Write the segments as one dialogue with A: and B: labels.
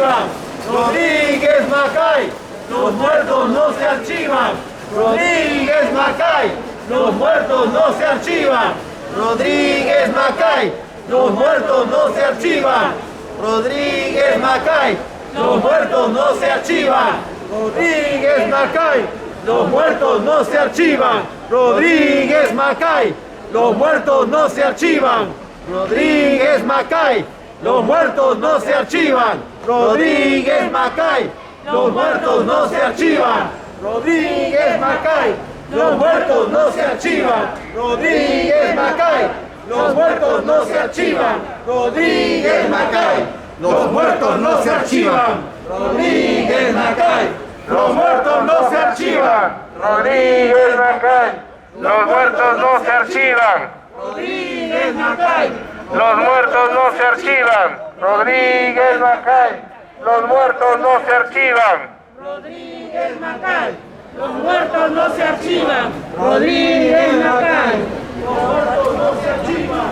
A: archivan. Rodríguez Macay, los muertos no se archivan. Rodríguez Macay, los muertos no se archivan. Rodríguez Macay, los muertos no se archivan. Rodríguez Macay, los muertos no se archivan. Rodríguez Macay, los muertos no se archivan. Rodríguez Macay, los muertos no se archivan. Rodríguez Macay, los muertos no se archivan. Rodríguez Macay, los muertos no se archivan. Rodríguez Macay, los muertos no se archivan. Rodríguez Macay, los muertos no se archivan. Rodríguez Macay, los muertos no se archivan. Rodríguez Macay, los muertos no se archivan.
B: Rodríguez Macay, los muertos no se archivan.
A: Rodríguez Macay,
B: Los muertos no se archivan. Rodríguez Macay, los muertos no se archivan.
A: Rodríguez Macay, los muertos no se archivan. Rodríguez Macay, los muertos no se archivan.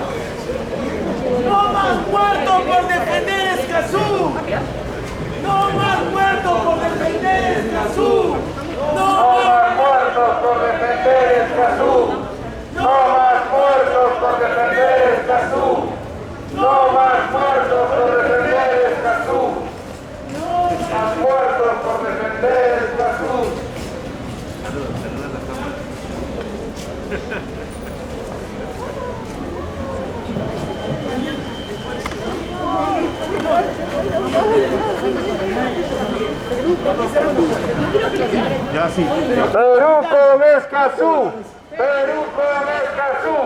C: ¡No más muertos por defender Escazú! ¡No más muertos por defender Escazú! ¡No más
B: muertos por defender Escazú! ¡No más muertos por defender Escazú! ¡No más muertos por defender Escazú! ¡No más muertos por defender Escazú!
D: Ya sí.
B: Perú con Escazú. Perú con Escazú.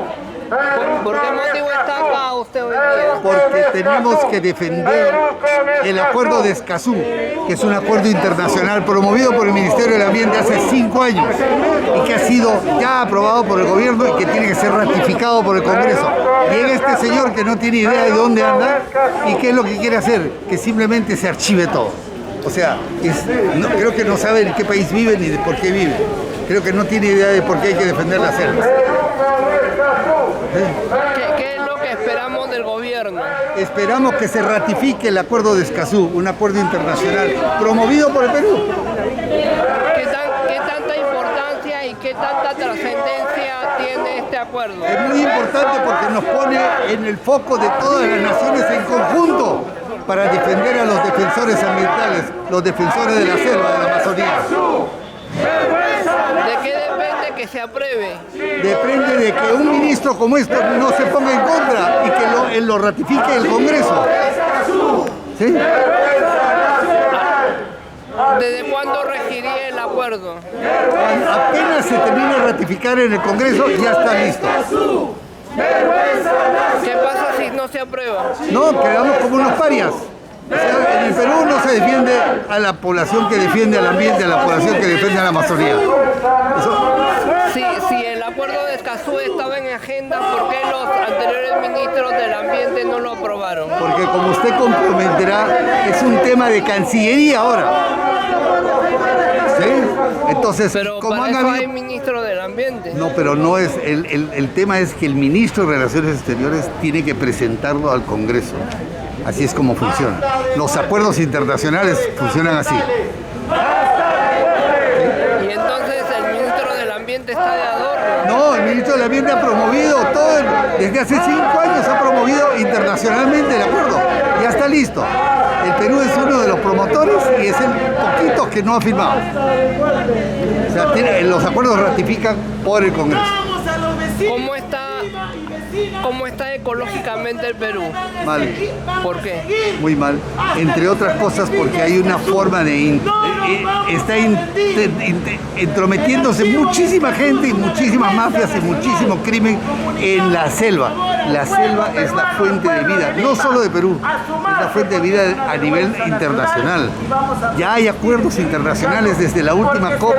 E: ¿Por qué motivo está acá usted hoy día?
D: Porque tenemos que defender el acuerdo de Escazú, que es un acuerdo internacional promovido por el Ministerio del Ambiente hace 5 años y que ha sido ya aprobado por el gobierno y que tiene que ser ratificado por el Congreso. Y en este señor que no tiene idea de dónde anda y qué es lo que quiere hacer, que simplemente se archive todo. O sea, creo que no sabe en qué país vive ni de por qué vive. Creo que no tiene idea de por qué hay que defender la selva.
E: ¿Qué es lo que esperamos del gobierno?
D: Esperamos que se ratifique el acuerdo de Escazú, un acuerdo internacional promovido por el Perú.
E: ¿Qué tanta importancia y qué tanta trascendencia tiene este acuerdo?
D: Es muy importante porque nos pone en el foco de todas las naciones en conjunto para defender a los defensores ambientales, los defensores de la selva, de la Amazonía.
E: ¿De qué depende que se apruebe?
D: Depende de que un ministro como este no se ponga en contra y que lo ratifique el Congreso. ¿Sí?
E: ¿Desde cuándo regiría el acuerdo?
D: Apenas se termine de ratificar en el Congreso, ya está listo.
E: ¿Qué pasa si no se aprueba?
D: No, quedamos como unos parias. O sea, en el Perú no se defiende a la población que defiende al ambiente, a la población que defiende a la Amazonía.
E: Si el acuerdo de Escazú estaba en agenda, ¿por qué los anteriores ministros del ambiente no lo aprobaron?
D: Porque como usted comprenderá, es un tema de Cancillería ahora. ¿Sí? Entonces,
E: Pero
D: como
E: para
D: han
E: eso hay
D: habido...
E: ministro del ambiente.
D: No, pero no es... El tema es que el ministro de Relaciones Exteriores tiene que presentarlo al Congreso. Así es como funciona. Los acuerdos internacionales funcionan así.
E: Y entonces el ministro del ambiente está de adorno.
D: No, el ministro del Ambiente ha promovido todo, desde hace 5 años ha promovido internacionalmente el acuerdo. Ya está listo. El Perú es uno de los promotores y es el poquito que no ha firmado. O sea, los acuerdos ratifican por el Congreso.
C: vamos a los vecinos!
E: ¿Cómo está ecológicamente el Perú?
D: Mal,
E: ¿Por qué?
D: muy mal. Entre otras cosas porque hay una forma de... está entrometiéndose muchísima gente y muchísimas mafias y muchísimo crimen en la selva. La selva es la fuente de vida, no solo de Perú, es la fuente de vida a nivel internacional. Ya hay acuerdos internacionales desde la última COP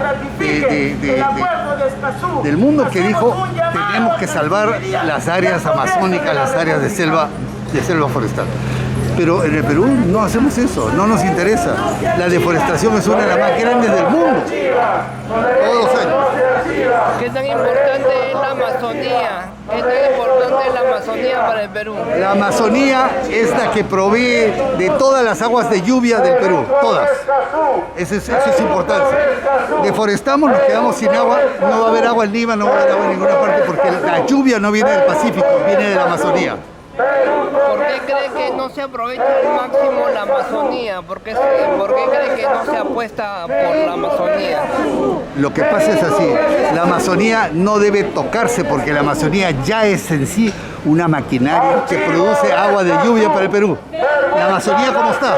D: del mundo que dijo tenemos que salvar las áreas amazónicas, las áreas de selva de selva forestal. Pero en el Perú no hacemos eso, no nos interesa. La deforestación es una de las más grandes del mundo, todos los años.
E: ¿Qué tan importante es la Amazonía? ¿Qué tan importante es la Amazonía para el Perú?
D: La Amazonía es la que provee de todas las aguas de lluvia del Perú, todas. Eso es importante. Deforestamos, nos quedamos sin agua, no va a haber agua en Lima, no va a haber agua en ninguna parte porque la lluvia no viene del Pacífico, viene de la Amazonía.
E: ¿Por qué cree que no se aprovecha al máximo la Amazonía? ¿Por qué cree que no se apuesta por la Amazonía?
D: Lo que pasa es así, la Amazonía no debe tocarse porque la Amazonía ya es en sí una maquinaria que produce agua de lluvia para el Perú. La Amazonía como está.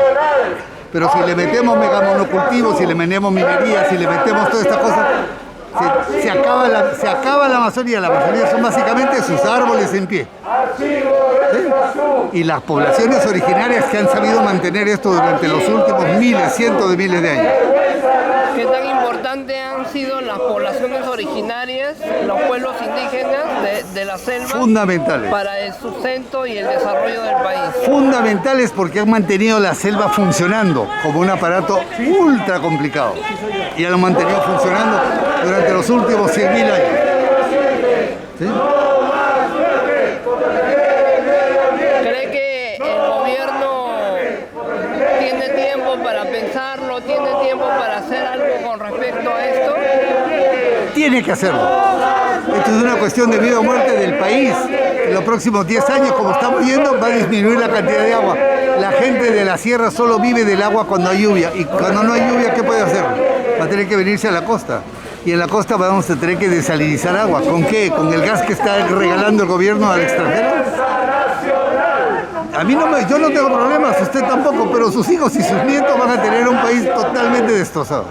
D: Pero si le metemos megamonocultivos, si le metemos minería, si le metemos todas estas cosas, se acaba la Amazonía. La Amazonía son básicamente sus árboles en pie. ¿Sí? Y las poblaciones originarias que han sabido mantener esto durante los últimos cientos de miles de años.
E: ¿Qué tan importantes han sido las poblaciones originarias, los pueblos indígenas de la selva?
D: Fundamentales.
E: Para el sustento y el desarrollo del país.
D: Fundamentales porque han mantenido la selva funcionando como un aparato ultra complicado. Y han mantenido funcionando durante los últimos 100.000 años. ¿Sí?
E: ¿Cree que el gobierno tiene tiempo para pensarlo, tiene tiempo para hacer algo con respecto a esto?
D: Tiene que hacerlo. Esto es una cuestión de vida o muerte del país. En los próximos 10 años, como estamos viendo, va a disminuir la cantidad de agua. La gente de la sierra solo vive del agua cuando hay lluvia. Y cuando no hay lluvia, ¿qué puede hacer? Va a tener que venirse a la costa. Y en la costa vamos a tener que desalinizar agua. ¿Con qué? ¿Con el gas que está regalando el gobierno al extranjero? A mí yo no tengo problemas, usted tampoco, pero sus hijos y sus nietos van a tener un país totalmente destrozado.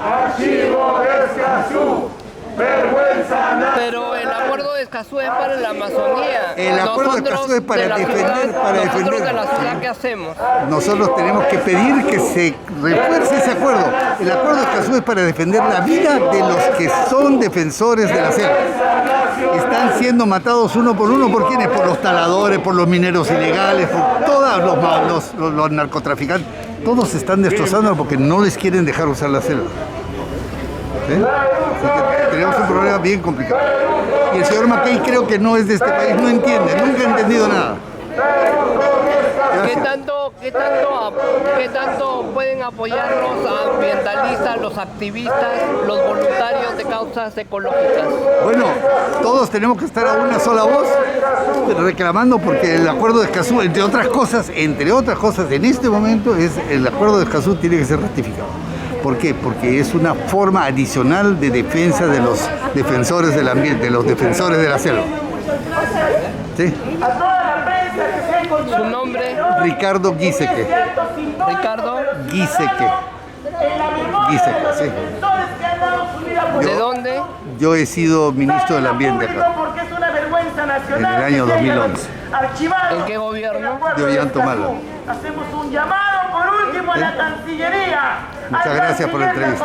E: Pero el acuerdo de Escazú es para la Amazonía.
D: El acuerdo de Escazú es para defender.
E: Nosotros de la ciudad, ¿qué hacemos?
D: Nosotros tenemos que pedir que se refuerce ese acuerdo. El acuerdo de Escazú es para defender la vida de los que son defensores de la selva. Están siendo matados uno por uno, ¿por quiénes? Por los taladores, por los mineros ilegales, por todos los narcotraficantes. Todos se están destrozando porque no les quieren dejar usar la selva. ¿Sí? Así que tenemos un problema bien complicado. Y el señor Mackay creo que no es de este país, no entiende, nunca ha entendido nada.
E: ¿Qué tanto pueden apoyar los ambientalistas, los activistas, los voluntarios de causas ecológicas?
D: Bueno, todos tenemos que estar a una sola voz reclamando porque el acuerdo de Escazú, entre otras cosas, en este momento el acuerdo de Escazú tiene que ser ratificado. ¿Por qué? Porque es una forma adicional de defensa de los defensores del ambiente, de los defensores de la selva. ¿Sí?
E: ¿Su nombre?
D: Ricardo Giesecke.
E: Ricardo.
D: Giesecke, sí.
E: ¿De dónde?
D: Yo he sido ministro del ambiente acá, en el año 2011.
E: ¿En qué gobierno?
D: De Ollantumala.
C: Hacemos un llamado por último a la Cancillería.
D: Muchas gracias por la entrevista.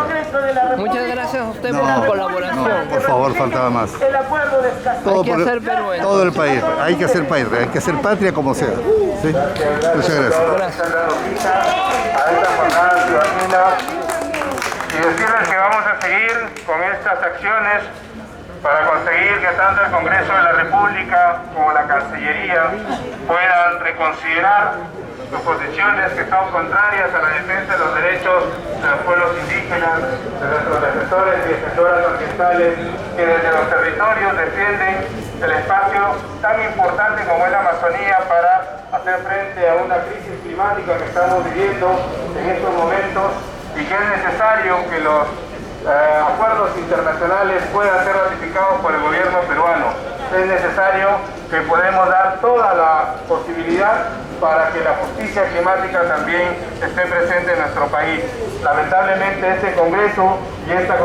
E: Muchas gracias a usted por su colaboración.
D: No, por favor, faltaba más.
C: El acuerdo de Escazú.
E: Hay que hacer Perú.
D: Todo el país, hay que hacer país, hay que hacer patria como sea. ¿Sí? Muchas gracias.
B: A esta jornada ciudadana y decirles que vamos a seguir con estas acciones para conseguir que tanto el Congreso de la República como la Cancillería puedan reconsiderar sus posiciones que son contrarias a la defensa de los derechos de los pueblos indígenas, de nuestros defensores y defensoras ambientales que desde los territorios defienden el espacio tan importante como es la Amazonía para hacer frente a una crisis climática que estamos viviendo en estos momentos y que es necesario que los acuerdos internacionales puedan ser ratificados por el gobierno peruano. Es necesario que podamos dar toda la posibilidad para que la justicia climática también esté presente en nuestro país. Lamentablemente este Congreso y esta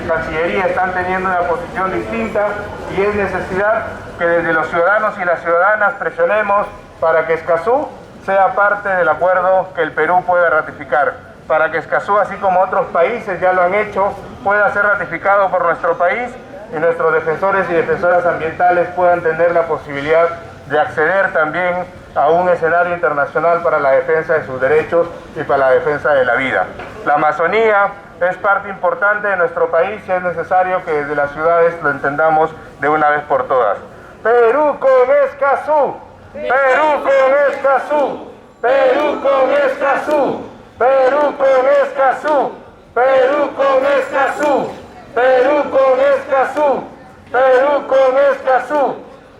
B: Cancillería están teniendo una posición distinta y es necesidad que desde los ciudadanos y las ciudadanas presionemos para que Escazú sea parte del acuerdo que el Perú pueda ratificar, para que Escazú, así como otros países ya lo han hecho, pueda ser ratificado por nuestro país y nuestros defensores y defensoras ambientales puedan tener la posibilidad de acceder también a un escenario internacional para la defensa de sus derechos y para la defensa de la vida. La Amazonía es parte importante de nuestro país y es necesario que desde las ciudades lo entendamos de una vez por todas. Perú con Escazú, Perú con Escazú, Perú con Escazú, Perú con Escazú, Perú con Escazú, Perú con Escazú, Perú con Escazú,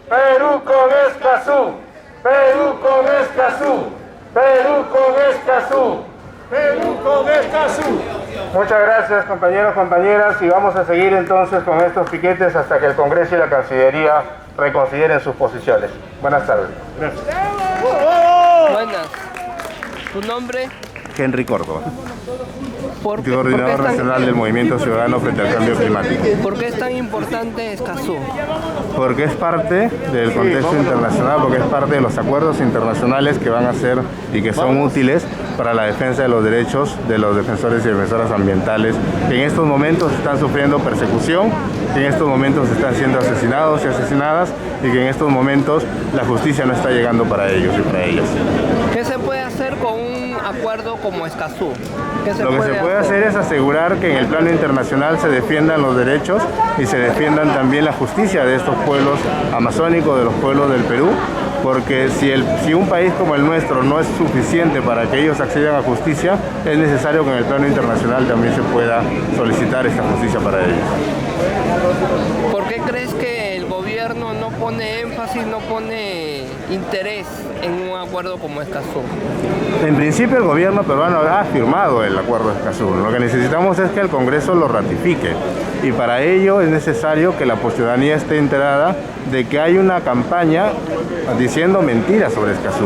B: Perú con Escazú, Perú con Escazú, Perú con Escazú,
A: Perú con Escazú.
B: Muchas gracias, compañeros, compañeras, y vamos a seguir entonces con estos piquetes hasta que el Congreso y la Cancillería reconsideren sus posiciones. Buenas tardes.
E: Buenas. ¿Tu nombre?
F: Henry Córdoba,
E: ¿Por qué
F: coordinador nacional del Movimiento Ciudadano frente al Cambio Climático.
E: ¿Por qué es tan importante Escazú?
F: Porque es parte del contexto internacional, porque es parte de los acuerdos internacionales que van a ser y que son útiles para la defensa de los derechos de los defensores y defensoras ambientales, que en estos momentos están sufriendo persecución, que en estos momentos están siendo asesinados y asesinadas, y que en estos momentos la justicia no está llegando para ellos y para ellas.
E: ¿Qué se puede hacer con un acuerdo como Escazú?
F: Lo que se puede hacer es asegurar que en el plano internacional se defiendan los derechos y se defiendan también la justicia de estos pueblos amazónicos, de los pueblos del Perú, porque si un país como el nuestro no es suficiente para que ellos accedan a justicia, es necesario que en el plano internacional también se pueda solicitar esta justicia para ellos.
E: ¿Por qué crees que el gobierno no pone énfasis, no pone interés en un acuerdo como Escazú?
F: En principio el gobierno peruano ha firmado el acuerdo de Escazú. Lo que necesitamos es que el Congreso lo ratifique, y para ello es necesario que la ciudadanía esté enterada de que hay una campaña diciendo mentiras sobre Escazú.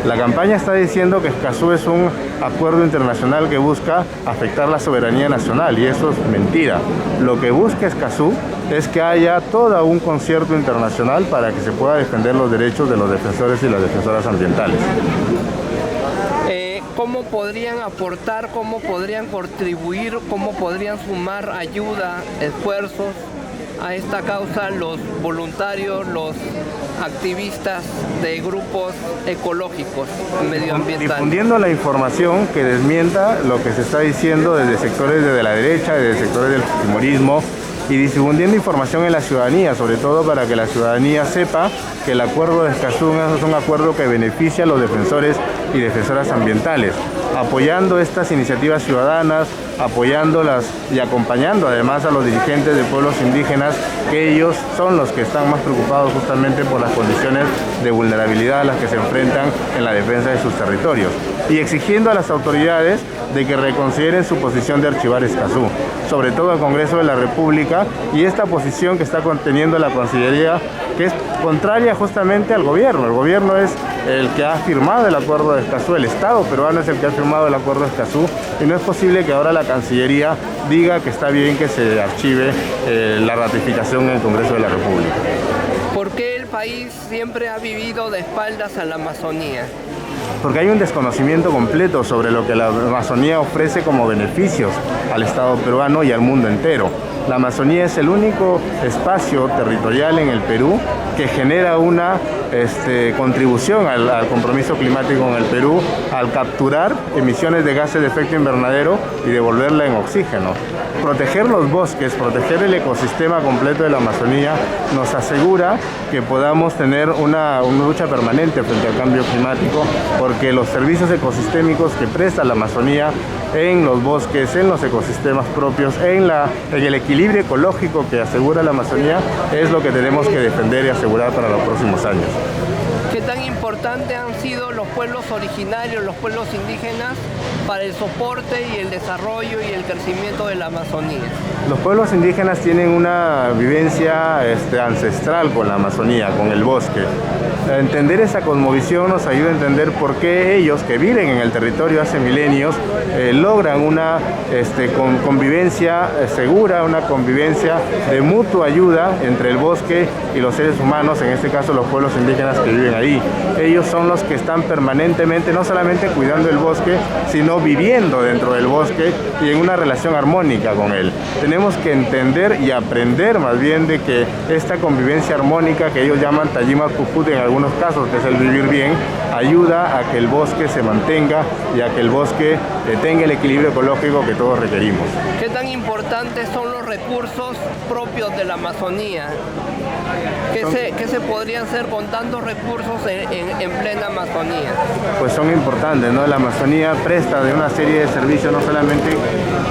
F: La campaña está diciendo que Escazú es un acuerdo internacional que busca afectar la soberanía nacional, y eso es mentira. Lo que busca Escazú es que haya todo un concierto internacional para que se pueda defender los derechos de los defensores y las defensoras ambientales.
E: ¿Cómo podrían aportar, cómo podrían contribuir, cómo podrían sumar ayuda, esfuerzos a esta causa los voluntarios, los activistas de grupos ecológicos medioambientales?
F: Difundiendo la información que desmienta lo que se está diciendo desde sectores de la derecha, desde sectores del fujimorismo, y difundiendo información en la ciudadanía, sobre todo para que la ciudadanía sepa que el acuerdo de Escazú es un acuerdo que beneficia a los defensores y defensoras ambientales, apoyando estas iniciativas ciudadanas, apoyándolas y acompañando además a los dirigentes de pueblos indígenas, que ellos son los que están más preocupados justamente por las condiciones de vulnerabilidad a las que se enfrentan en la defensa de sus territorios, y exigiendo a las autoridades de que reconsideren su posición de archivar Escazú, sobre todo al Congreso de la República, y esta posición que está conteniendo la Cancillería, que es contraria justamente al gobierno. El gobierno es el que ha firmado el acuerdo de Escazú, el Estado peruano es el que ha firmado el acuerdo de Escazú, y no es posible que ahora la Cancillería diga que está bien que se archive la ratificación en el Congreso de la República.
E: ¿Por qué el país siempre ha vivido de espaldas a la Amazonía?
F: Porque hay un desconocimiento completo sobre lo que la Amazonía ofrece como beneficios al Estado peruano y al mundo entero. La Amazonía es el único espacio territorial en el Perú que genera una contribución al compromiso climático en el Perú, al capturar emisiones de gases de efecto invernadero y devolverla en oxígeno. Proteger los bosques, proteger el ecosistema completo de la Amazonía nos asegura que podamos tener una lucha permanente frente al cambio climático, porque los servicios ecosistémicos que presta la Amazonía en los bosques, en los ecosistemas propios, en el equilibrio ecológico que asegura la Amazonía, es lo que tenemos que defender y asegurar para los próximos años.
E: ¿Qué tan importantes han sido los pueblos originarios, los pueblos indígenas, para el soporte y el desarrollo y el crecimiento de la Amazonía?
F: Los pueblos indígenas tienen una vivencia ancestral con la Amazonía, con el bosque. Entender esa cosmovisión nos ayuda a entender por qué ellos, que viven en el territorio hace milenios, logran una convivencia segura, una convivencia de mutua ayuda entre el bosque y los seres humanos, en este caso los pueblos indígenas que viven ahí. Ellos son los que están permanentemente, no solamente cuidando el bosque, sino viviendo dentro del bosque y en una relación armónica con él. tenemos que entender y aprender más bien de que esta convivencia armónica que ellos llaman Tayima Puput en algunos casos, que es el vivir bien, ayuda a que el bosque se mantenga y a que el bosque tenga el equilibrio ecológico que todos requerimos.
E: ¿Qué tan importantes son los recursos propios de la Amazonía? ¿Qué se podrían hacer con tantos recursos en plena Amazonía?
F: Pues son importantes, ¿no? La Amazonía presta de una serie de servicios no solamente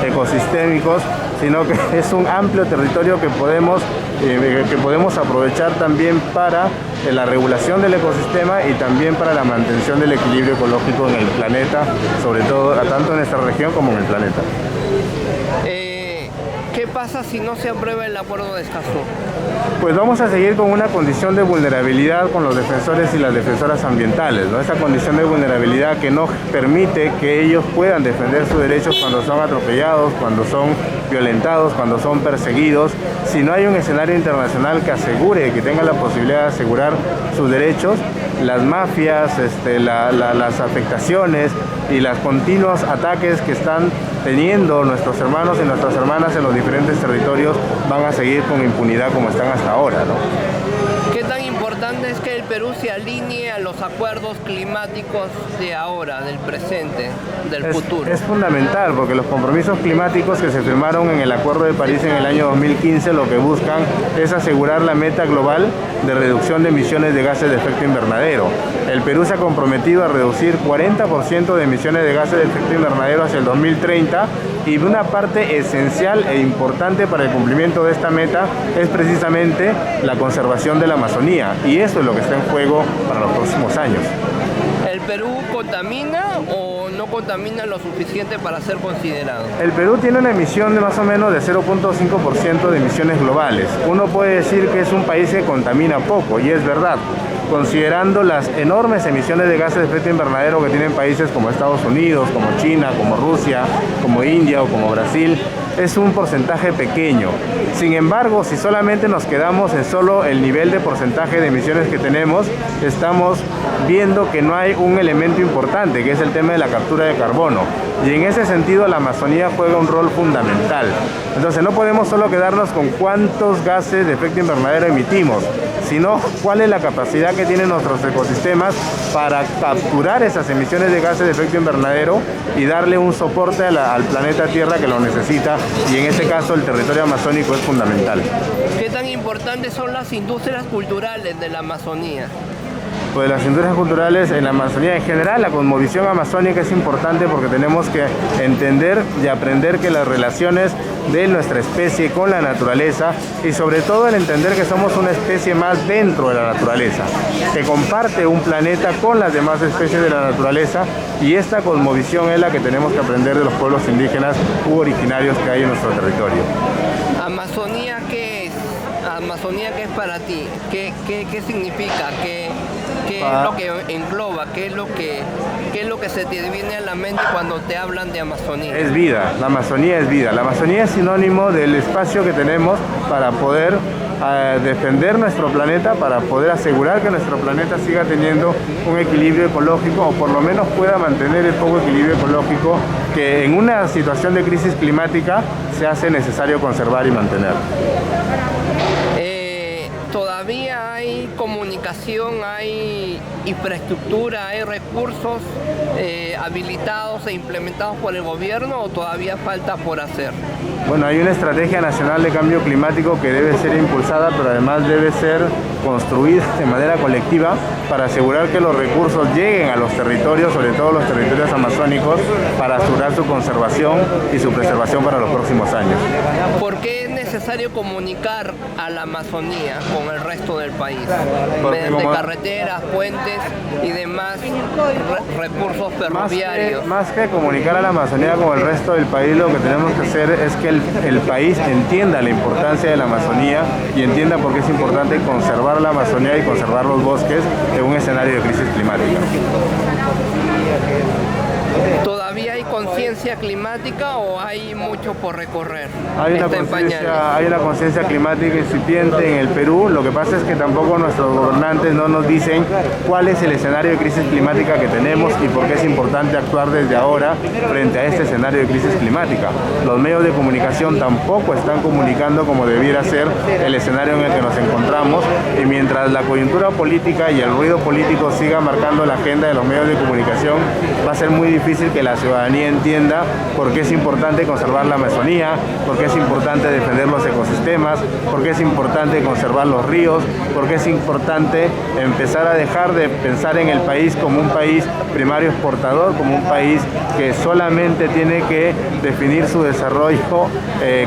F: ecosistémicos, sino que es un amplio territorio que podemos aprovechar también para la regulación del ecosistema y también para la mantención del equilibrio ecológico en el planeta, sobre todo tanto en esta región como en el planeta.
E: ¿Qué pasa si no se aprueba el acuerdo de Escazú?
F: Pues vamos a seguir con una condición de vulnerabilidad con los defensores y las defensoras ambientales, ¿no? Esa condición de vulnerabilidad que no permite que ellos puedan defender sus derechos cuando son atropellados, cuando son violentados, cuando son perseguidos. Si no hay un escenario internacional que asegure, que tenga la posibilidad de asegurar sus derechos, las mafias, las afectaciones y los continuos ataques que están teniendo nuestros hermanos y nuestras hermanas en los diferentes territorios van a seguir con impunidad como están hasta ahora, ¿no?
E: ¿Qué tan importante es que el Perú se alinee a los acuerdos climáticos de ahora, del presente, del futuro?
F: Es fundamental porque los compromisos climáticos que se firmaron en el Acuerdo de París en el año 2015 lo que buscan es asegurar la meta global de reducción de emisiones de gases de efecto invernadero. El Perú se ha comprometido a reducir 40% de emisiones de gases de efecto invernadero hacia el 2030 y una parte esencial e importante para el cumplimiento de esta meta es precisamente la conservación de la Amazonía y eso es lo que está en juego para los próximos años.
E: ¿El Perú contamina o no contamina lo suficiente para ser considerado?
F: El Perú tiene una emisión de más o menos de 0.5% de emisiones globales. Uno puede decir que es un país que contamina poco y es verdad, considerando las enormes emisiones de gases de efecto invernadero que tienen países como Estados Unidos, como China, como Rusia, como India o como Brasil. Es un porcentaje pequeño. Sin embargo, si solamente nos quedamos en solo el nivel de porcentaje de emisiones que tenemos, estamos viendo que no hay un elemento importante, que es el tema de la captura de carbono. Y en ese sentido, la Amazonía juega un rol fundamental. Entonces, no podemos solo quedarnos con cuántos gases de efecto invernadero emitimos, sino cuál es la capacidad que tienen nuestros ecosistemas para capturar esas emisiones de gases de efecto invernadero y darle un soporte al planeta Tierra que lo necesita, y en este caso el territorio amazónico es fundamental.
E: ¿Qué tan importantes son las industrias culturales de la Amazonía?
F: Pues las industrias culturales en la Amazonía en general, la cosmovisión amazónica es importante porque tenemos que entender y aprender que las relaciones de nuestra especie con la naturaleza y sobre todo el entender que somos una especie más dentro de la naturaleza, que comparte un planeta con las demás especies de la naturaleza, y esta cosmovisión es la que tenemos que aprender de los pueblos indígenas u originarios que hay en nuestro territorio.
E: ¿Amazonía qué es? ¿Amazonía qué es para ti? ¿Qué significa? ¿Qué es lo que engloba? ¿Qué es lo que se te viene a la mente cuando te hablan de Amazonía?
F: Es vida, la Amazonía es vida. La Amazonía es sinónimo del espacio que tenemos para poder defender nuestro planeta, para poder asegurar que nuestro planeta siga teniendo un equilibrio ecológico, o por lo menos pueda mantener el poco equilibrio ecológico que en una situación de crisis climática se hace necesario conservar y mantener.
E: ¿Todavía hay comunicación, hay infraestructura, hay recursos habilitados e implementados por el gobierno, o todavía falta por hacer?
F: Bueno, hay una estrategia nacional de cambio climático que debe ser impulsada, pero además debe ser construida de manera colectiva para asegurar que los recursos lleguen a los territorios, sobre todo los territorios amazónicos, para asegurar su conservación y su preservación para los próximos años.
E: ¿Por qué es necesario comunicar a la Amazonía con el resto del país? Mediante carreteras, puentes y demás recursos ferroviarios.
F: Más que comunicar a la Amazonía con el resto del país, lo que tenemos que hacer es que el país entienda la importancia de la Amazonía y entienda por qué es importante conservar la Amazonía y conservar los bosques en un escenario de crisis climática.
E: Todavía hay conciencia conciencia climática o hay mucho por recorrer?
F: Hay una conciencia climática incipiente en el Perú. Lo que pasa es que tampoco nuestros gobernantes no nos dicen cuál es el escenario de crisis climática que tenemos y por qué es importante actuar desde ahora frente a este escenario de crisis climática. Los medios de comunicación tampoco están comunicando como debiera ser el escenario en el que nos encontramos, y mientras la coyuntura política y el ruido político siga marcando la agenda de los medios de comunicación, va a ser muy difícil que la ciudadanía entienda por qué es importante conservar la Amazonía, por qué es importante defender los ecosistemas, por qué es importante conservar los ríos, por qué es importante empezar a dejar de pensar en el país como un país primario exportador, como un país que solamente tiene que definir su desarrollo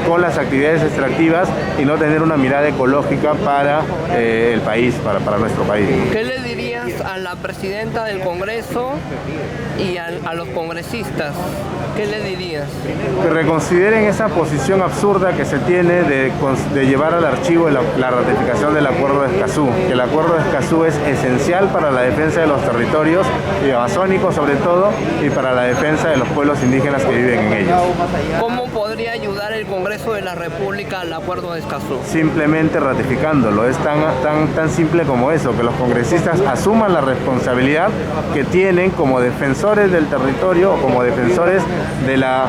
F: con las actividades extractivas y no tener una mirada ecológica para el país, para nuestro país.
E: ¿Qué le dirías a la presidenta del Congreso y a los congresistas? ¿Qué le dirías?
F: Que reconsideren esa posición absurda que se tiene de llevar al archivo la ratificación del Acuerdo de Escazú. Que el Acuerdo de Escazú es esencial para la defensa de los territorios y amazónicos sobre todo, y para la defensa de los pueblos indígenas que viven en ellos.
E: ¿Cómo podría ayudar el Congreso de la República al Acuerdo de Escazú?
F: Simplemente ratificándolo. Es tan simple como eso, que los congresistas asuman la responsabilidad que tienen como defensores del territorio o como defensores de la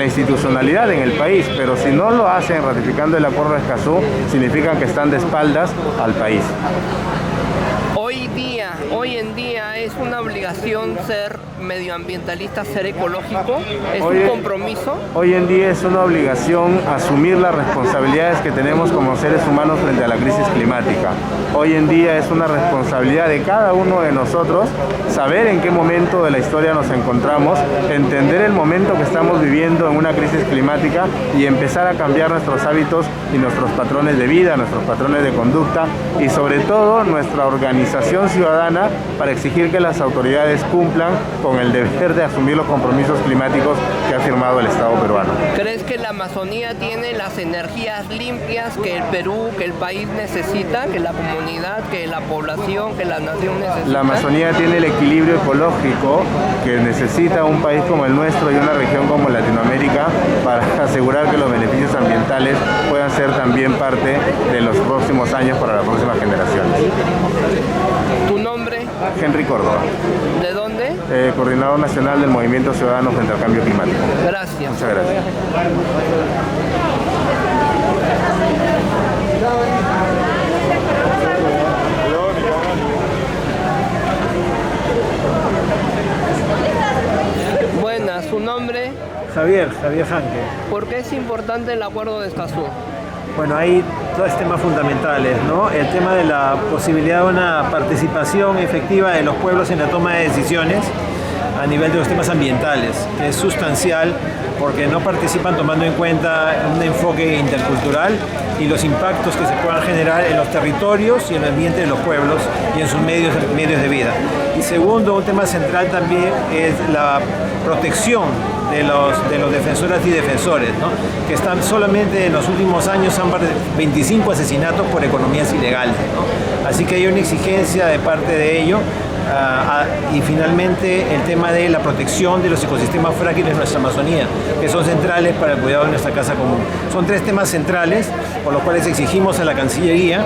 F: institucionalidad en el país, pero si no lo hacen ratificando el Acuerdo de Escazú, significa que están de espaldas al país.
E: Hoy en día es una obligación ser medioambientalista, ser ecológico, es un compromiso.
F: Hoy en día es una obligación asumir las responsabilidades que tenemos como seres humanos frente a la crisis climática. Hoy en día es una responsabilidad de cada uno de nosotros saber en qué momento de la historia nos encontramos, entender el momento que estamos viviendo en una crisis climática y empezar a cambiar nuestros hábitos y nuestros patrones de vida, nuestros patrones de conducta y sobre todo nuestra organización ciudadana para exigir que las autoridades cumplan con el deber de asumir los compromisos climáticos que ha firmado el Estado peruano.
E: ¿Crees que la Amazonía tiene las energías limpias que el Perú, que el país necesita, que la comunidad, que la población, que la nación necesita?
F: La Amazonía tiene el equilibrio ecológico que necesita un país como el nuestro y una región como Latinoamérica para asegurar que los beneficios ambientales puedan ser también parte de los próximos años para las próximas generaciones.
E: ¿Tu nombre?
F: Henry Córdoba.
E: ¿De dónde?
F: Coordinador Nacional del Movimiento Ciudadano frente al Cambio Climático.
E: Gracias.
F: Muchas gracias.
E: Buenas, ¿su nombre?
G: Javier Janque.
E: ¿Por qué es importante el Acuerdo de Escazú?
G: Bueno, hay dos temas fundamentales, ¿no? El tema de la posibilidad de una participación efectiva de los pueblos en la toma de decisiones a nivel de los temas ambientales, que es sustancial porque no participan tomando en cuenta un enfoque intercultural y los impactos que se puedan generar en los territorios y en el ambiente de los pueblos y en sus medios de vida. Y segundo, un tema central también es la protección de los defensoras y defensores, ¿no? Que están solamente en los últimos años han 25 asesinatos por economías ilegales, ¿no? Así que hay una exigencia de parte de ello. Y finalmente el tema de la protección de los ecosistemas frágiles de nuestra Amazonía, que son centrales para el cuidado de nuestra casa común. Son tres temas centrales por los cuales exigimos a la Cancillería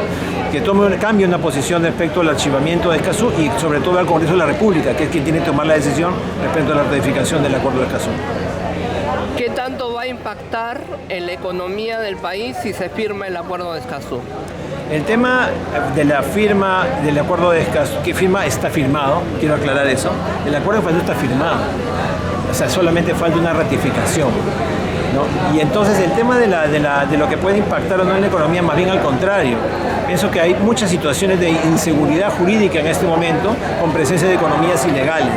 G: que cambie una posición respecto al archivamiento de Escazú y sobre todo al Congreso de la República, que es quien tiene que tomar la decisión respecto a la ratificación del Acuerdo de Escazú.
E: ¿Qué tanto va a impactar en la economía del país si se firma el Acuerdo de Escazú?
G: El tema de la firma del Acuerdo de Escazú, que está firmado, quiero aclarar eso, el Acuerdo de Escazú está firmado, o sea, solamente falta una ratificación, ¿no? Y entonces el tema de lo que puede impactar o no en la economía, más bien al contrario. Pienso que hay muchas situaciones de inseguridad jurídica en este momento con presencia de economías ilegales,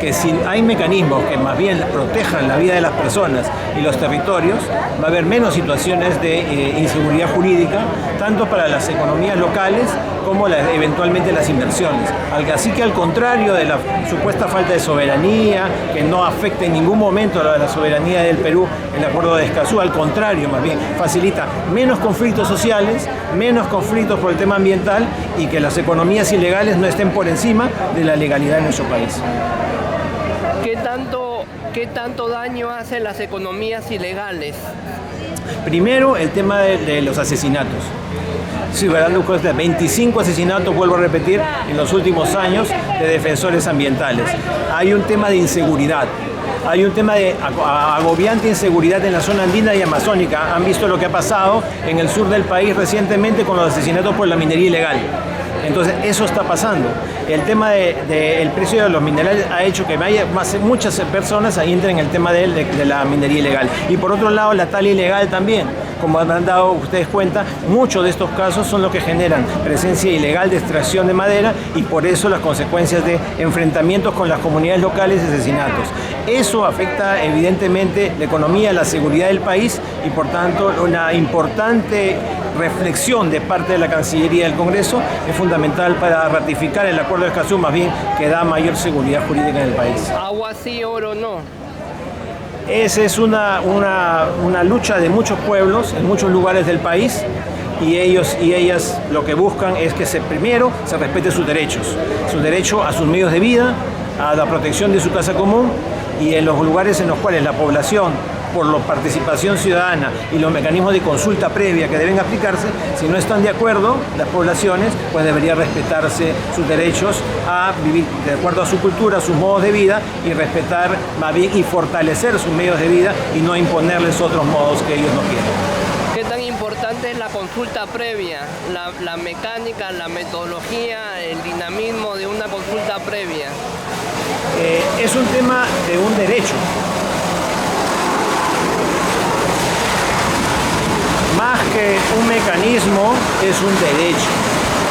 G: que si hay mecanismos que más bien protejan la vida de las personas y los territorios, va a haber menos situaciones de inseguridad jurídica, tanto para las economías locales como eventualmente las inversiones. Así que al contrario de la supuesta falta de soberanía, que no afecta en ningún momento a la soberanía del Perú, el Acuerdo de Escazú, al contrario, más bien facilita menos conflictos sociales, menos conflictos por el tema ambiental y que las economías ilegales no estén por encima de la legalidad en nuestro país.
E: ¿Qué tanto ¿Qué tanto daño hacen las economías ilegales?
G: Primero, el tema de los asesinatos. Ciudadanos, 25 asesinatos, vuelvo a repetir, en los últimos años de defensores ambientales. Hay un tema de inseguridad. Hay un tema de agobiante inseguridad en la zona andina y amazónica. Han visto lo que ha pasado en el sur del país recientemente con los asesinatos por la minería ilegal. Entonces, eso está pasando. El tema del precio de los minerales ha hecho que muchas personas entren en el tema de la minería ilegal. Y por otro lado, la tala ilegal también. Como han dado ustedes cuenta, muchos de estos casos son los que generan presencia ilegal de extracción de madera y por eso las consecuencias de enfrentamientos con las comunidades locales y asesinatos. Eso afecta evidentemente la economía, la seguridad del país y por tanto una importante reflexión de parte de la Cancillería del Congreso es fundamental para ratificar el Acuerdo de Escazú, más bien que da mayor seguridad jurídica en el país.
E: Agua sí, oro no.
G: Esa es una lucha de muchos pueblos en muchos lugares del país y ellos y ellas lo que buscan es que primero se respete sus derechos, su derecho a sus medios de vida, a la protección de su casa común y en los lugares en los cuales la población, por la participación ciudadana y los mecanismos de consulta previa que deben aplicarse, si no están de acuerdo las poblaciones, pues debería respetarse sus derechos a vivir de acuerdo a su cultura, a sus modos de vida y respetar más bien y fortalecer sus medios de vida y no imponerles otros modos que ellos no quieren.
E: ¿Qué tan importante es la consulta previa, la mecánica, la metodología, el dinamismo de una consulta previa?
G: Es un tema de un derecho. Más que un mecanismo, es un derecho.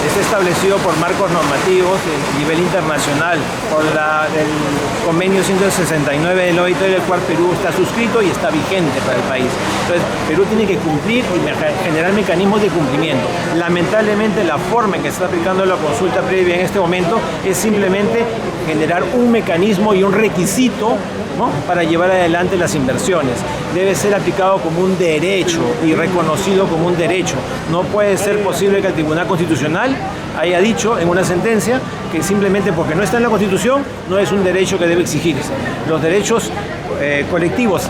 G: Está establecido por marcos normativos a nivel internacional, por el convenio 169 del OIT, del cual Perú está suscrito y está vigente para el país. Entonces, Perú tiene que cumplir y generar mecanismos de cumplimiento. Lamentablemente, la forma en que se está aplicando la consulta previa en este momento es simplemente generar un mecanismo y un requisito, ¿no?, para llevar adelante las inversiones. Debe ser aplicado como un derecho y reconocido como un derecho. No puede ser posible que el Tribunal Constitucional haya dicho en una sentencia que simplemente porque no está en la Constitución no es un derecho que debe exigirse. Los derechos colectivos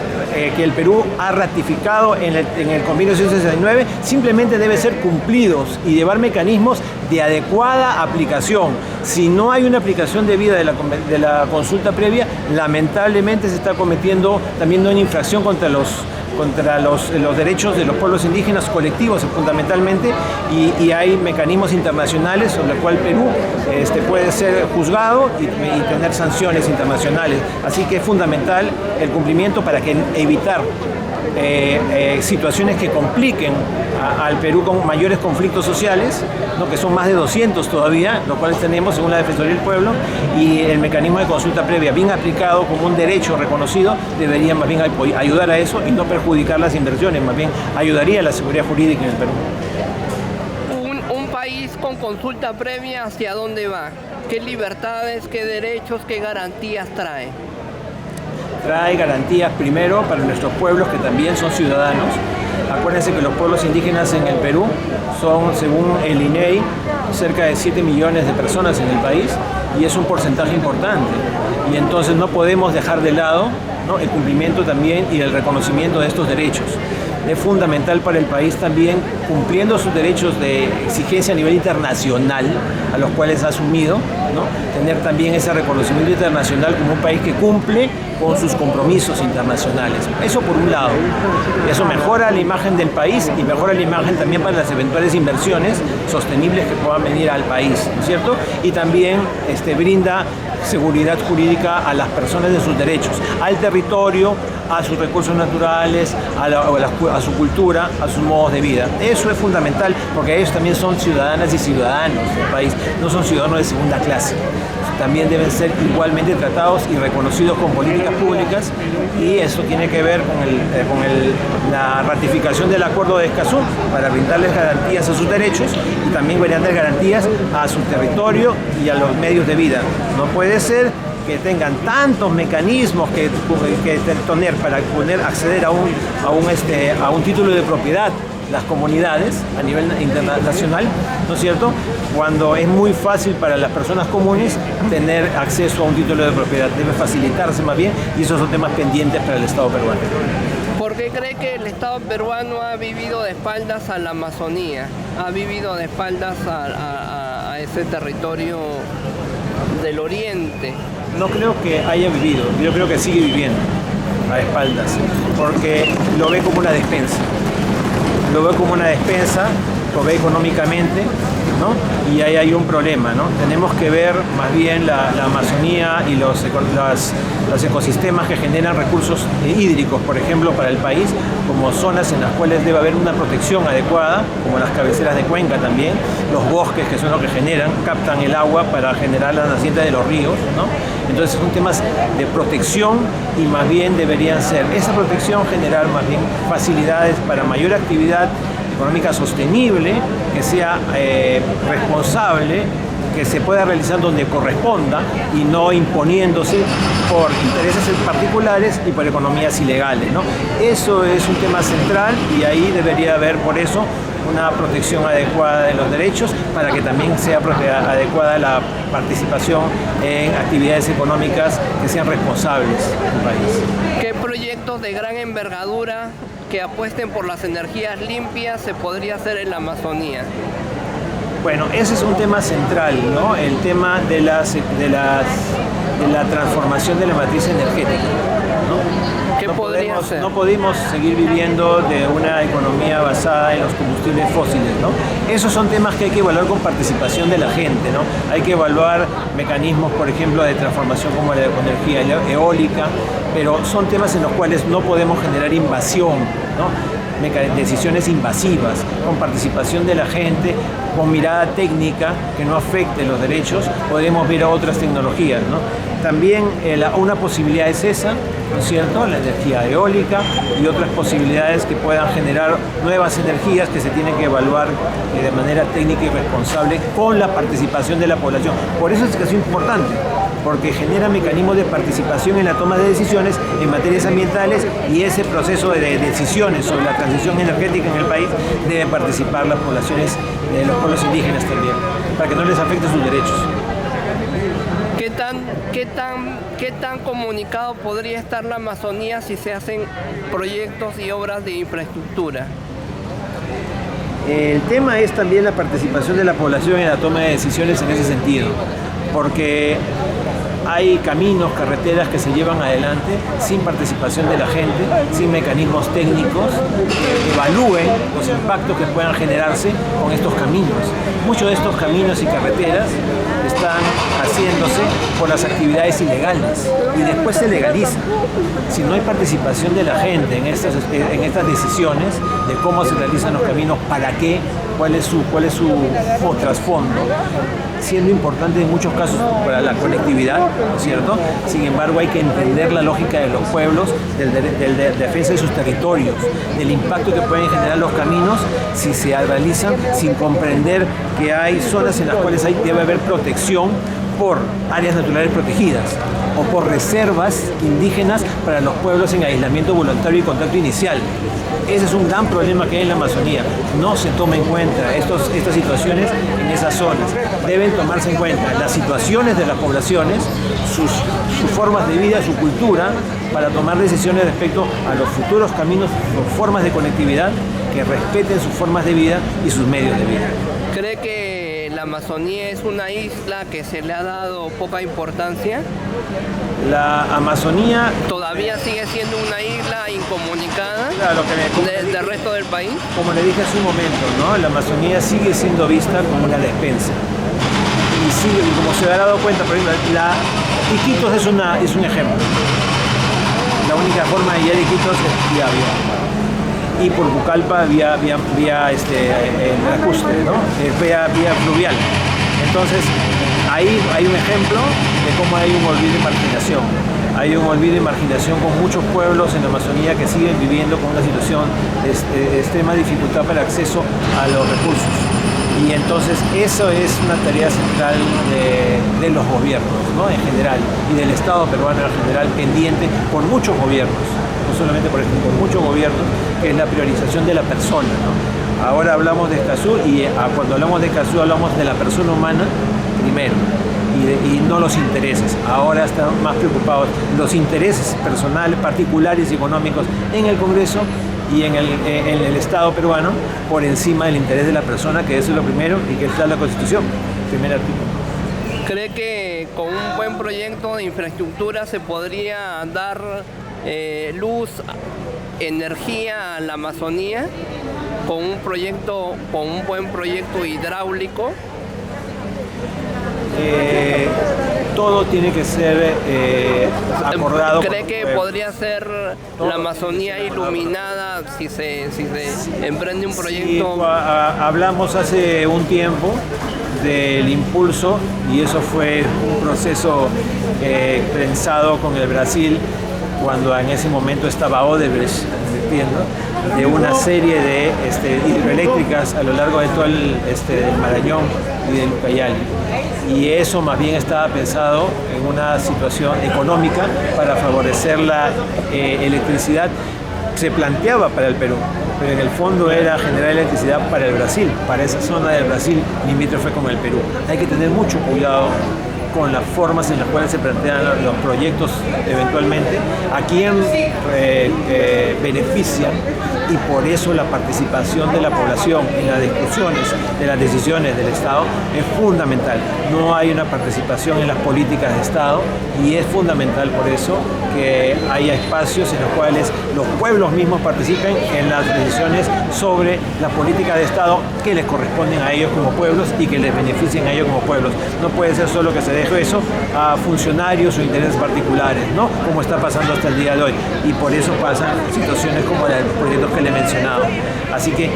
G: que el Perú ha ratificado en el convenio 169 simplemente deben ser cumplidos y llevar mecanismos de adecuada aplicación. Si no hay una aplicación debida de la consulta previa, lamentablemente se está cometiendo también una infracción contra los derechos de los pueblos indígenas colectivos fundamentalmente y hay mecanismos internacionales sobre los cuales Perú puede ser juzgado y tener sanciones internacionales. Así que es fundamental el cumplimiento para evitar situaciones que compliquen al Perú con mayores conflictos sociales, ¿no?, que son más de 200 todavía, los cuales tenemos según la Defensoría del Pueblo, y el mecanismo de consulta previa bien aplicado como un derecho reconocido debería más bien ayudar a eso y no perjudicar las inversiones, más bien ayudaría a la seguridad jurídica en el Perú.
E: Un país con consulta previa, ¿hacia dónde va? ¿Qué libertades, qué derechos, qué garantías trae?
G: Trae garantías primero para nuestros pueblos que también son ciudadanos. Acuérdense que los pueblos indígenas en el Perú son, según el INEI, cerca de 7 millones de personas en el país y es un porcentaje importante. Y entonces no podemos dejar de lado, ¿no?, el cumplimiento también y el reconocimiento de estos derechos. Es fundamental para el país también, cumpliendo sus derechos de exigencia a nivel internacional, a los cuales ha asumido, ¿no?, tener también ese reconocimiento internacional como un país que cumple con sus compromisos internacionales. Eso por un lado. Eso mejora la imagen del país y mejora la imagen también para las eventuales inversiones sostenibles que puedan venir al país, ¿no es cierto? Y también brinda seguridad jurídica a las personas de sus derechos, al territorio, a sus recursos naturales, a su cultura, a sus modos de vida. Eso es fundamental porque ellos también son ciudadanas y ciudadanos del país, no son ciudadanos de segunda clase. También deben ser igualmente tratados y reconocidos con políticas públicas y eso tiene que ver con la ratificación del Acuerdo de Escazú para brindarles garantías a sus derechos y también brindarles garantías a su territorio y a los medios de vida. No puede ser que tengan tantos mecanismos que tener para poder acceder a un título de propiedad las comunidades a nivel internacional, ¿no es cierto?, cuando es muy fácil para las personas comunes tener acceso a un título de propiedad. Debe facilitarse más bien, y esos son temas pendientes para el Estado peruano.
E: ¿Por qué cree que el Estado peruano ha vivido de espaldas a la Amazonía? Ha vivido de espaldas a ese territorio del oriente.
G: No creo que haya vivido, yo creo que sigue viviendo a espaldas, porque lo ve como una despensa. Lo ve como una despensa, lo ve económicamente, ¿no? Y ahí hay un problema, ¿no? Tenemos que ver más bien la Amazonía y los ecosistemas que generan recursos hídricos, por ejemplo, para el país, como zonas en las cuales debe haber una protección adecuada, como las cabeceras de cuenca también, los bosques, que son los que captan el agua para generar las nacientes de los ríos, ¿no? Entonces son temas de protección, y más bien deberían ser esa protección, generar más bien facilidades para mayor actividad económica sostenible, que sea responsable, que se pueda realizar donde corresponda y no imponiéndose por intereses particulares y por economías ilegales, ¿no? Eso es un tema central, y ahí debería haber, por eso, una protección adecuada de los derechos, para que también sea adecuada la participación en actividades económicas que sean responsables en el país.
E: ¿Qué proyectos de gran envergadura que apuesten por las energías limpias se podría hacer en la Amazonía?
G: Bueno, ese es un tema central, ¿no? El tema de la transformación de la matriz energética, ¿no? No podemos seguir viviendo de una economía basada en los combustibles fósiles, ¿no? Esos son temas que hay que evaluar con participación de la gente, ¿no? Hay que evaluar mecanismos, por ejemplo, de transformación como la de energía eólica, pero son temas en los cuales no podemos generar invasión, ¿no? Decisiones invasivas, con participación de la gente, con mirada técnica que no afecte los derechos. Podremos ver otras tecnologías, ¿no? También una posibilidad es esa, ¿no es cierto?, la energía eólica, y otras posibilidades que puedan generar nuevas energías que se tienen que evaluar de manera técnica y responsable con la participación de la población. Por eso es que es importante, porque genera mecanismos de participación en la toma de decisiones en materias ambientales, y ese proceso de decisiones sobre la transición energética en el país deben participar las poblaciones, los pueblos indígenas también, para que no les afecte sus derechos.
E: ¿Qué tan comunicado podría estar la Amazonía si se hacen proyectos y obras de infraestructura?
G: El tema es también la participación de la población en la toma de decisiones en ese sentido, porque hay caminos, carreteras que se llevan adelante sin participación de la gente, sin mecanismos técnicos que evalúen los impactos que puedan generarse con estos caminos. Muchos de estos caminos y carreteras están haciéndose por las actividades ilegales, y después se legalizan. Si no hay participación de la gente en estas decisiones de cómo se realizan los caminos, para qué, cuál es su trasfondo, siendo importante en muchos casos para la conectividad, ¿no es cierto? Sin embargo, hay que entender la lógica de los pueblos, de defensa de sus territorios, del impacto que pueden generar los caminos si se realizan sin comprender que hay zonas en las cuales debe haber protección por áreas naturales protegidas o por reservas indígenas para los pueblos en aislamiento voluntario y contacto inicial. Ese es un gran problema que hay en la Amazonía. No se toma en cuenta estas situaciones en esas zonas. Deben tomarse en cuenta las situaciones de las poblaciones, sus formas de vida, su cultura, para tomar decisiones respecto a los futuros caminos, sus formas de conectividad que respeten sus formas de vida y sus medios de vida.
E: ¿Cree que la Amazonía es una isla que se le ha dado poca importancia?
G: La Amazonía
E: ¿Todavía sigue siendo una isla incomunicada del resto del país?
G: Como le dije hace un momento, ¿no? La Amazonía sigue siendo vista como una despensa. Y como se ha dado cuenta, por ejemplo, Iquitos es un ejemplo. La única forma de llegar a Iquitos es vía avión. Y por Pucallpa vía lacustre, ¿no? Vía fluvial. Entonces, ahí hay un ejemplo de cómo hay un olvido y marginación. Hay un olvido y marginación con muchos pueblos en la Amazonía que siguen viviendo con una situación de extrema dificultad para el acceso a los recursos. Y entonces eso es una tarea central de los gobiernos, ¿no?, en general, y del Estado peruano en general, pendiente por muchos gobiernos. no solamente por este, por muchos gobiernos, que es la priorización de la persona, ¿no? Ahora hablamos de Escazú y cuando hablamos de Escazú hablamos de la persona humana primero y no los intereses. Ahora están más preocupados los intereses personales, particulares y económicos en el Congreso y en el Estado peruano por encima del interés de la persona, que eso es lo primero y que está en la Constitución, primer artículo.
E: ¿Cree que con un buen proyecto de infraestructura se podría dar luz, energía a la Amazonía con un buen proyecto hidráulico?
G: Todo tiene que ser acordado.
E: ¿Cree que podría ser la Amazonía iluminada si se emprende un proyecto?
G: Sí, hablamos hace un tiempo del impulso y eso fue un proceso pensado con el Brasil cuando en ese momento estaba Odebrecht de una serie de hidroeléctricas a lo largo de todo el Marañón y del Ucayali. Y eso más bien estaba pensado en una situación económica para favorecer la electricidad. Se planteaba para el Perú, pero en el fondo era generar electricidad para el Brasil, para esa zona del Brasil limítrofe con el Perú. Hay que tener mucho cuidado con las formas en las cuales se plantean los proyectos eventualmente, a quién benefician, y por eso la participación de la población en las discusiones de las decisiones del Estado es fundamental. No hay una participación en las políticas de Estado y es fundamental por eso que haya espacios en los cuales los pueblos mismos participen en las decisiones sobre la política de Estado que les corresponden a ellos como pueblos y que les beneficien a ellos como pueblos. No puede ser solo que se deje eso a funcionarios o intereses particulares, ¿no? Como está pasando hasta el día de hoy. Y por eso pasan situaciones como la de los proyectos que le he mencionado. Así que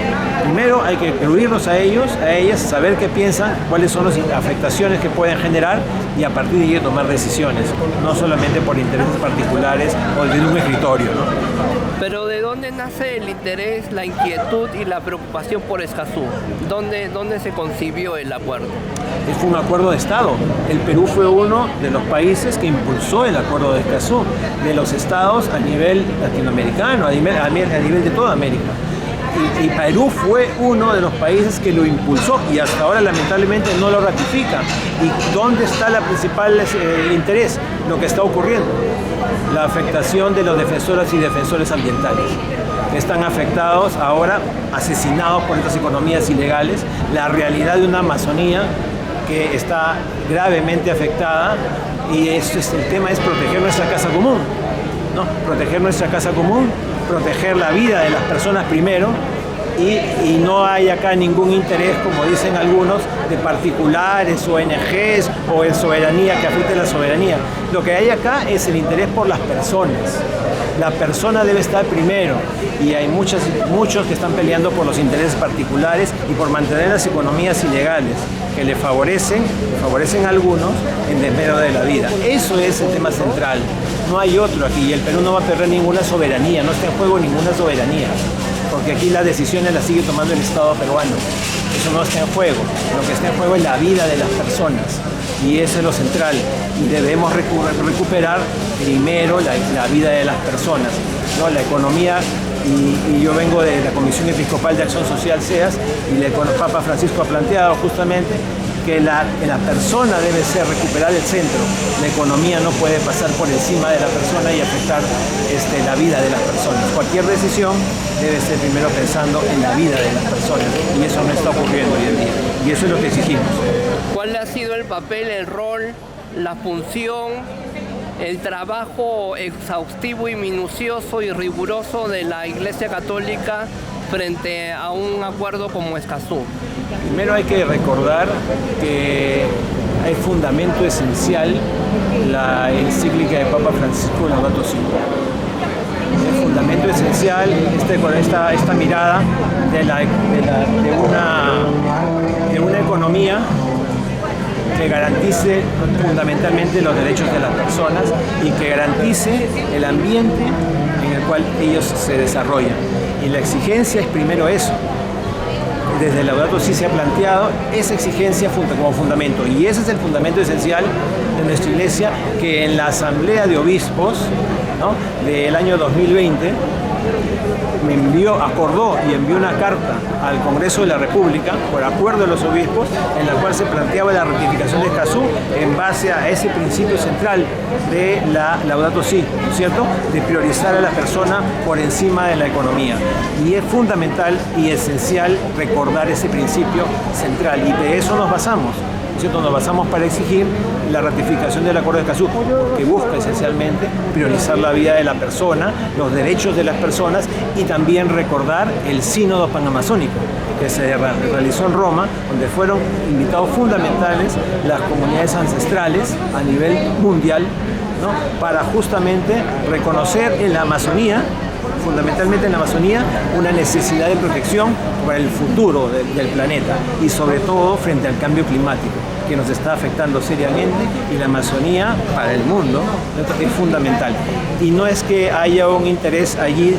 G: primero hay que incluirlos a ellos, a ellas, saber qué piensan, cuáles son las afectaciones que pueden generar y a partir de ahí tomar decisiones, no solamente por intereses particulares o de un escritorio, ¿no?
E: Pero ¿de dónde nace el interés, la inquietud y la preocupación por Escazú? ¿Dónde se concibió el acuerdo?
G: Fue un acuerdo de Estado. El Perú fue uno de los países que impulsó el acuerdo de Escazú, de los estados a nivel latinoamericano, a nivel de toda América. Y Perú fue uno de los países que lo impulsó y hasta ahora lamentablemente no lo ratifica. ¿Y dónde está el principal interés? Lo que está ocurriendo. La afectación de los defensoras y defensores ambientales, que están afectados ahora, asesinados por estas economías ilegales, la realidad de una Amazonía que está gravemente afectada y el tema es proteger nuestra casa común, ¿no? Proteger nuestra casa común, proteger la vida de las personas primero y no hay acá ningún interés, como dicen algunos, de particulares, ONGs o en soberanía que afecte la soberanía. Lo que hay acá es el interés por las personas. La persona debe estar primero y hay muchos que están peleando por los intereses particulares y por mantener las economías ilegales que le favorecen a algunos en desmedro de la vida. Eso es el tema central. No hay otro aquí y el Perú no va a perder ninguna soberanía, no está en juego ninguna soberanía, porque aquí las decisiones las sigue tomando el Estado peruano. Eso no está en juego. Lo que está en juego es la vida de las personas y eso es lo central y debemos recuperar primero la vida de las personas, ¿no? La economía. Y yo vengo de la Comisión Episcopal de Acción Social, CEAS, y el Papa Francisco ha planteado justamente que la persona debe ser recuperar el centro. La economía no puede pasar por encima de la persona y afectar la vida de las personas. Cualquier decisión debe ser primero pensando en la vida de las personas y eso no está ocurriendo hoy en día y eso es lo que exigimos.
E: ¿Cuál ha sido el papel, el rol, la función, el trabajo exhaustivo y minucioso y riguroso de la Iglesia Católica frente a un acuerdo como Escazú?
G: Primero hay que recordar que hay fundamento esencial la encíclica de Papa Francisco Laudato Si. El fundamento esencial esta mirada de una economía que garantice fundamentalmente los derechos de las personas y que garantice el ambiente en el cual ellos se desarrollan. Y la exigencia es primero eso. Desde Laudato Si se ha planteado esa exigencia como fundamento y ese es el fundamento esencial de nuestra iglesia que en la Asamblea de Obispos ¿no?, del año 2020, acordó y envió una carta al Congreso de la República, por acuerdo de los obispos, en la cual se planteaba la ratificación de Escazú en base a ese principio central de la Laudato Si, ¿no es cierto?, de priorizar a la persona por encima de la economía. Y es fundamental y esencial recordar ese principio central, y de eso nos basamos. ¿Cierto? Nos basamos para exigir la ratificación del Acuerdo de Escazú, que busca esencialmente priorizar la vida de la persona, los derechos de las personas, y también recordar el Sínodo Panamazónico que se realizó en Roma, donde fueron invitados fundamentales las comunidades ancestrales a nivel mundial, ¿no?, para justamente reconocer en la Amazonía, fundamentalmente en la Amazonía, una necesidad de protección para el futuro del planeta, y sobre todo frente al cambio climático, que nos está afectando seriamente, y la Amazonía para el mundo es fundamental. Y no es que haya un interés allí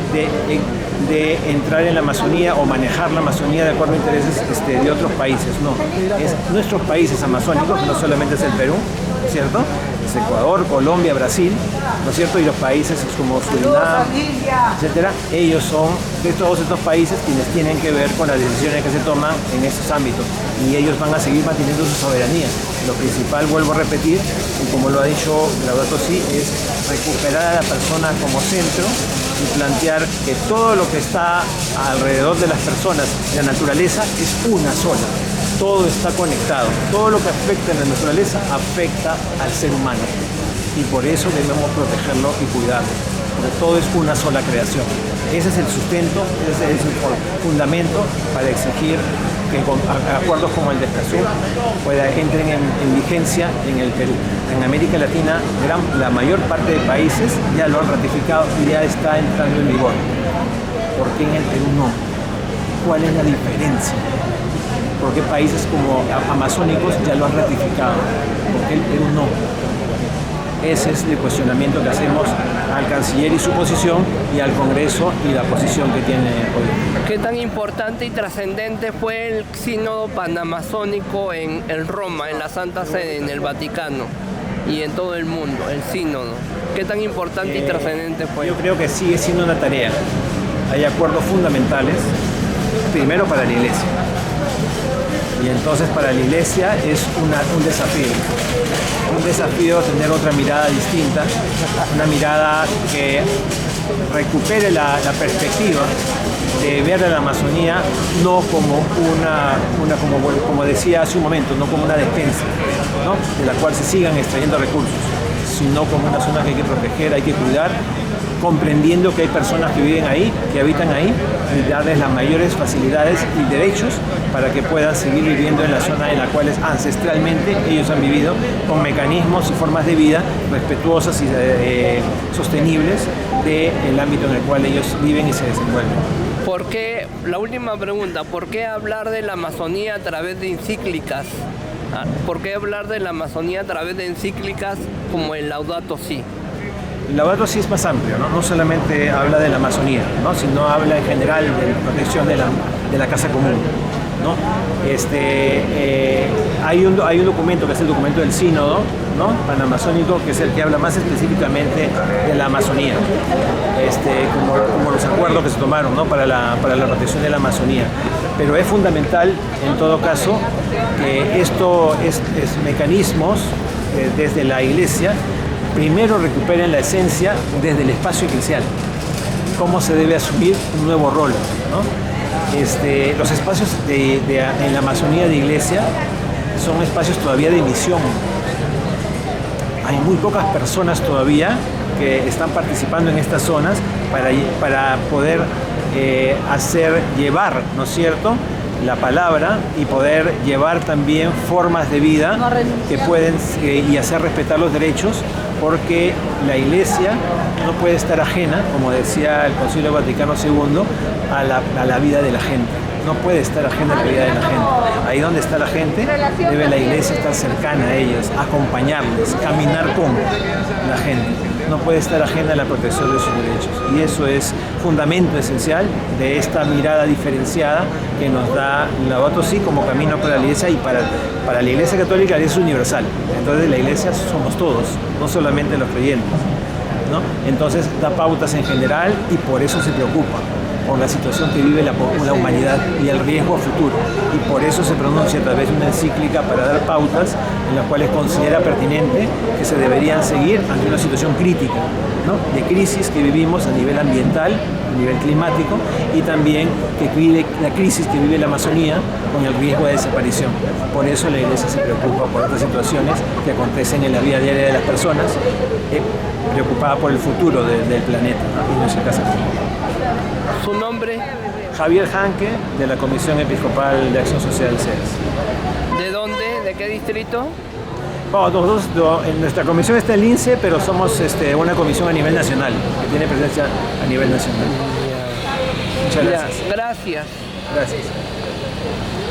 G: de entrar en la Amazonía o manejar la Amazonía de acuerdo a intereses de otros países, no. Es nuestros países amazónicos, no solamente es el Perú, ¿cierto?, es Ecuador, Colombia, Brasil, ¿no es cierto?, y los países como Surinam, etcétera. Ellos son de todos estos países quienes tienen que ver con las decisiones que se toman en estos ámbitos, y ellos van a seguir manteniendo su soberanía. Lo principal, vuelvo a repetir, y como lo ha dicho Laudato Si, es recuperar a la persona como centro y plantear que todo lo que está alrededor de las personas, la naturaleza, es una sola. Todo está conectado, todo lo que afecta a la naturaleza afecta al ser humano, y por eso debemos protegerlo y cuidarlo, porque todo es una sola creación. Ese es el sustento, ese es el fundamento para exigir que acuerdos como el de Escazú entren en vigencia en el Perú. En América Latina, la mayor parte de países ya lo han ratificado y ya está entrando en vigor. ¿Por qué en el Perú no? ¿Cuál es la diferencia? ¿Por qué países como amazónicos ya lo han ratificado? ¿Por qué el Perú no? Ese es el cuestionamiento que hacemos al canciller y su posición, y al Congreso y la posición que tiene hoy.
E: ¿Qué tan importante y trascendente fue el Sínodo Panamazónico en Roma, en la Santa Sede, en el Vaticano y en todo el mundo, el Sínodo? ¿Qué tan importante y trascendente fue?
G: Yo creo que sigue siendo una tarea. Hay acuerdos fundamentales, primero para la Iglesia. Y entonces para la Iglesia es un desafío tener otra mirada distinta, una mirada que recupere la perspectiva de ver a la Amazonía no como como decía hace un momento, no como una despensa, ¿no?, de la cual se sigan extrayendo recursos, sino como una zona que hay que proteger, hay que cuidar, comprendiendo que hay personas que viven ahí, que habitan ahí, y darles las mayores facilidades y derechos para que puedan seguir viviendo en la zona en la cual ancestralmente ellos han vivido, con mecanismos y formas de vida respetuosas y sostenibles del ámbito en el cual ellos viven y se desenvuelven.
E: ¿Por qué, la última pregunta, por qué hablar de la Amazonía a través de encíclicas? ¿Por qué hablar de la Amazonía a través de encíclicas como el Laudato Si?
G: El Laudato Si es más amplio, ¿no? No solamente habla de la Amazonía, ¿no?, sino habla en general de la protección de la casa común, ¿no? Hay un documento que es el documento del Sínodo, ¿no?, Panamazónico, que es el que habla más específicamente de la Amazonía, como los acuerdos que se tomaron, ¿no?, para la protección de la Amazonía. Pero es fundamental, en todo caso, que estos mecanismos desde la Iglesia primero recuperen la esencia desde el espacio eclesial, cómo se debe asumir un nuevo rol, ¿no? Los espacios en la Amazonía de Iglesia son espacios todavía de misión. Hay muy pocas personas todavía que están participando en estas zonas para poder llevar, ¿no es cierto?, la palabra, y poder llevar también formas de vida que pueden y hacer respetar los derechos, porque la Iglesia no puede estar ajena, como decía el Concilio Vaticano II, a la vida de la gente. No puede estar ajena a la vida de la gente. Ahí donde está la gente, debe la Iglesia estar cercana a ellos, acompañarles, caminar con la gente. No puede estar ajena a la protección de sus derechos. Y eso es fundamento esencial de esta mirada diferenciada que nos da Laudato Si como camino para la Iglesia, y para la Iglesia Católica es universal. Entonces la Iglesia somos todos, no solamente los creyentes, ¿no? Entonces da pautas en general y por eso se preocupa por la situación que vive la humanidad y el riesgo a futuro. Y por eso se pronuncia a través de una encíclica para dar pautas en las cuales considera pertinente que se deberían seguir ante una situación crítica, ¿no? De crisis que vivimos a nivel ambiental, a nivel climático, y también que vive la crisis que vive la Amazonía con el riesgo de desaparición. Por eso la Iglesia se preocupa por estas situaciones que acontecen en la vida diaria de las personas, preocupada por el futuro del planeta, ¿no? Y no se casa.
E: ¿Su nombre?
G: Javier Janque, de la Comisión Episcopal de Acción Social CES.
E: ¿De dónde? ¿De qué distrito?
G: Bueno, en nuestra comisión está el INSE, pero somos una comisión a nivel nacional, que tiene presencia a nivel nacional. Muchas gracias.
E: Gracias.
G: Gracias.